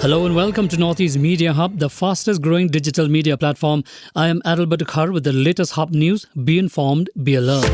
Hello and welcome to Northeast Media Hub, the fastest growing digital media platform. I am Adalbert Khar with the latest Hub news. Be informed, be alert.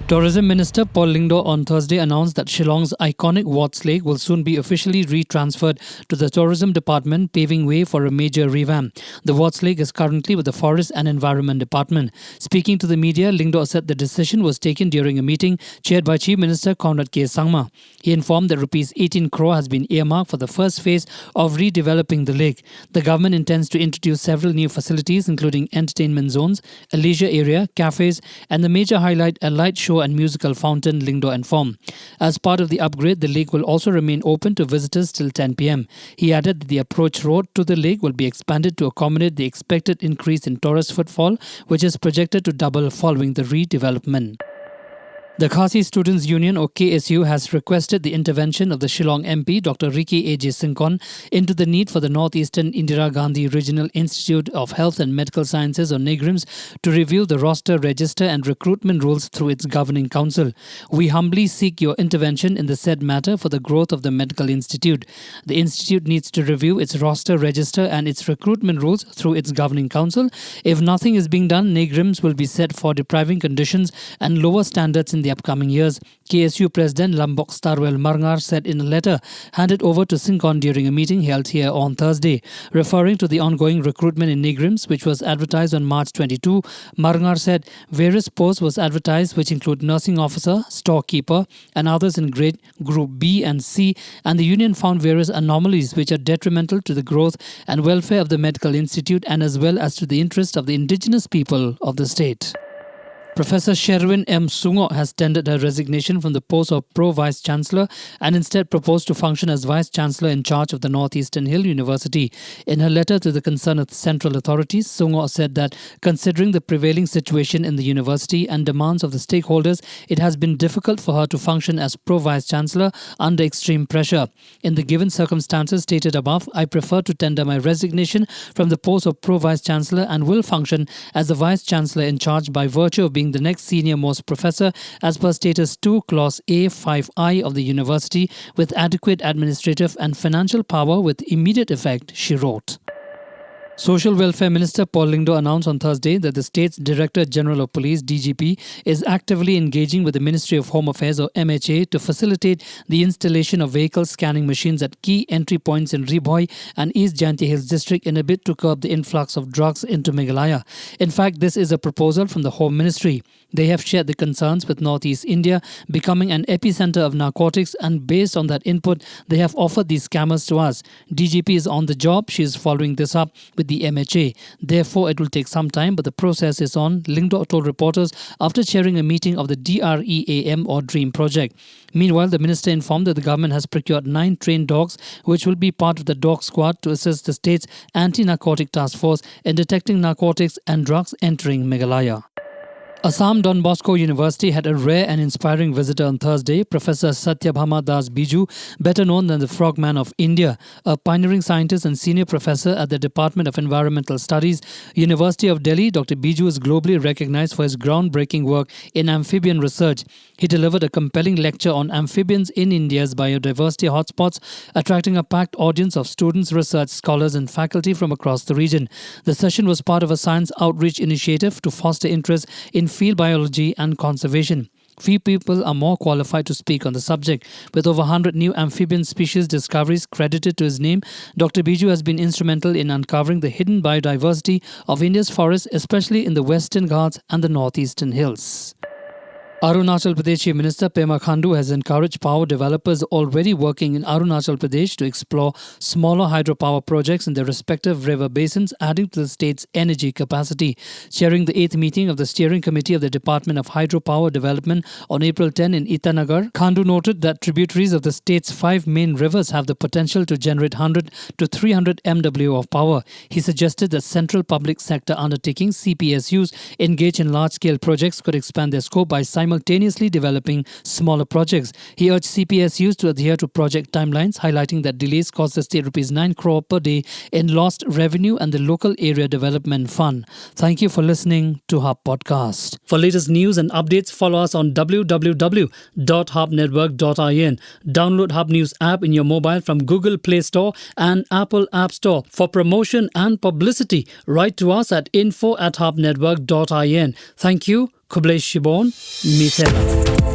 Tourism Minister Paul Lyngdoh on Thursday announced that Shillong's iconic Watts Lake will soon be officially retransferred to the Tourism Department, paving way for a major revamp. The Watts Lake is currently with the Forest and Environment Department. Speaking to the media, Lyngdoh said the decision was taken during a meeting chaired by Chief Minister Conrad K. Sangma. He informed that Rs 18 crore has been earmarked for the first phase of redeveloping the lake. The government intends to introduce several new facilities, including entertainment zones, a leisure area, cafes, and the major highlight, a light show and musical fountain, Lyngdoh informed. As part of the upgrade, the lake will also remain open to visitors till 10 p.m. He added that the approach road to the lake will be expanded to accommodate the expected increase in tourist footfall, which is projected to double following the redevelopment. The Khasi Students' Union or KSU has requested the intervention of the Shillong MP Dr. Ricky A.J. Sinkon into the need for the Northeastern Indira Gandhi Regional Institute of Health and Medical Sciences or NIGRIMS to review the roster, register and recruitment rules through its governing council. We humbly seek your intervention in the said matter for the growth of the medical institute. The institute needs to review its roster, register and its recruitment rules through its governing council. If nothing is being done, NIGRIMS will be set for depriving conditions and lower standards in the upcoming years. KSU President Lambok Starwell Marngar said in a letter handed over to Sinkon during a meeting held here on Thursday. Referring to the ongoing recruitment in NIGRIMS, which was advertised on March 22, Marngar said various posts was advertised which include nursing officer, storekeeper and others in grade group B and C, and the union found various anomalies which are detrimental to the growth and welfare of the medical institute and as well as to the interest of the indigenous people of the state. Professor Sherwin M. Sungo has tendered her resignation from the post of Pro-Vice Chancellor and instead proposed to function as Vice Chancellor in charge of the Northeastern Hill University. In her letter to the concerned central authorities, Sungo said that considering the prevailing situation in the university and demands of the stakeholders, it has been difficult for her to function as Pro-Vice Chancellor under extreme pressure. In the given circumstances stated above, I prefer to tender my resignation from the post of Pro-Vice Chancellor and will function as the Vice Chancellor in charge by virtue of being the next senior most professor as per status 2 clause A 5I of the university with adequate administrative and financial power with immediate effect, she wrote. Social Welfare Minister Paul Lyngdoh announced on Thursday that the state's Director General of Police (DGP) is actively engaging with the Ministry of Home Affairs or MHA to facilitate the installation of vehicle scanning machines at key entry points in Ribhoi and East Jaintia Hills district in a bid to curb the influx of drugs into Meghalaya. In fact, this is a proposal from the Home Ministry. They have shared the concerns with Northeast India becoming an epicenter of narcotics, and based on that input, they have offered these scammers to us. DGP is on the job. She is following this up with the MHA. Therefore, it will take some time, but the process is on, Lyngdoh told reporters after chairing a meeting of the DREAM or DREAM project. Meanwhile, the minister informed that the government has procured 9 trained dogs, which will be part of the dog squad to assist the state's anti-narcotic task force in detecting narcotics and drugs entering Meghalaya. Assam Don Bosco University had a rare and inspiring visitor on Thursday, Professor Satyabhama Das Biju, better known than the Frogman of India, a pioneering scientist and senior professor at the Department of Environmental Studies, University of Delhi. Dr. Biju is globally recognized for his groundbreaking work in amphibian research. He delivered a compelling lecture on amphibians in India's biodiversity hotspots, attracting a packed audience of students, research scholars and faculty from across the region. The session was part of a science outreach initiative to foster interest in field biology and conservation. Few people are more qualified to speak on the subject. With over 100 new amphibian species discoveries credited to his name, Dr. Biju has been instrumental in uncovering the hidden biodiversity of India's forests, especially in the Western Ghats and the Northeastern Hills. Arunachal Pradesh Chief Minister Pema Khandu has encouraged power developers already working in Arunachal Pradesh to explore smaller hydropower projects in their respective river basins, adding to the state's energy capacity. Chairing the 8th meeting of the Steering Committee of the Department of Hydropower Development on April 10 in Itanagar, Khandu noted that tributaries of the state's 5 main rivers have the potential to generate 100 to 300 MW of power. He suggested that central public sector undertakings, CPSUs, engaged in large-scale projects could expand their scope by simultaneously simultaneously developing smaller projects. He urged CPSUs to adhere to project timelines, highlighting that delays cost the state rupees 9 crore per day in lost revenue and the local area development fund. Thank you for listening to Hub Podcast. For latest news and updates, follow us on www.hubnetwork.in. Download Hub News app in your mobile from Google Play Store and Apple App Store. For promotion and publicity, write to us at info@hubnetwork.in. Thank you. Kublesh Shibon, Mithela.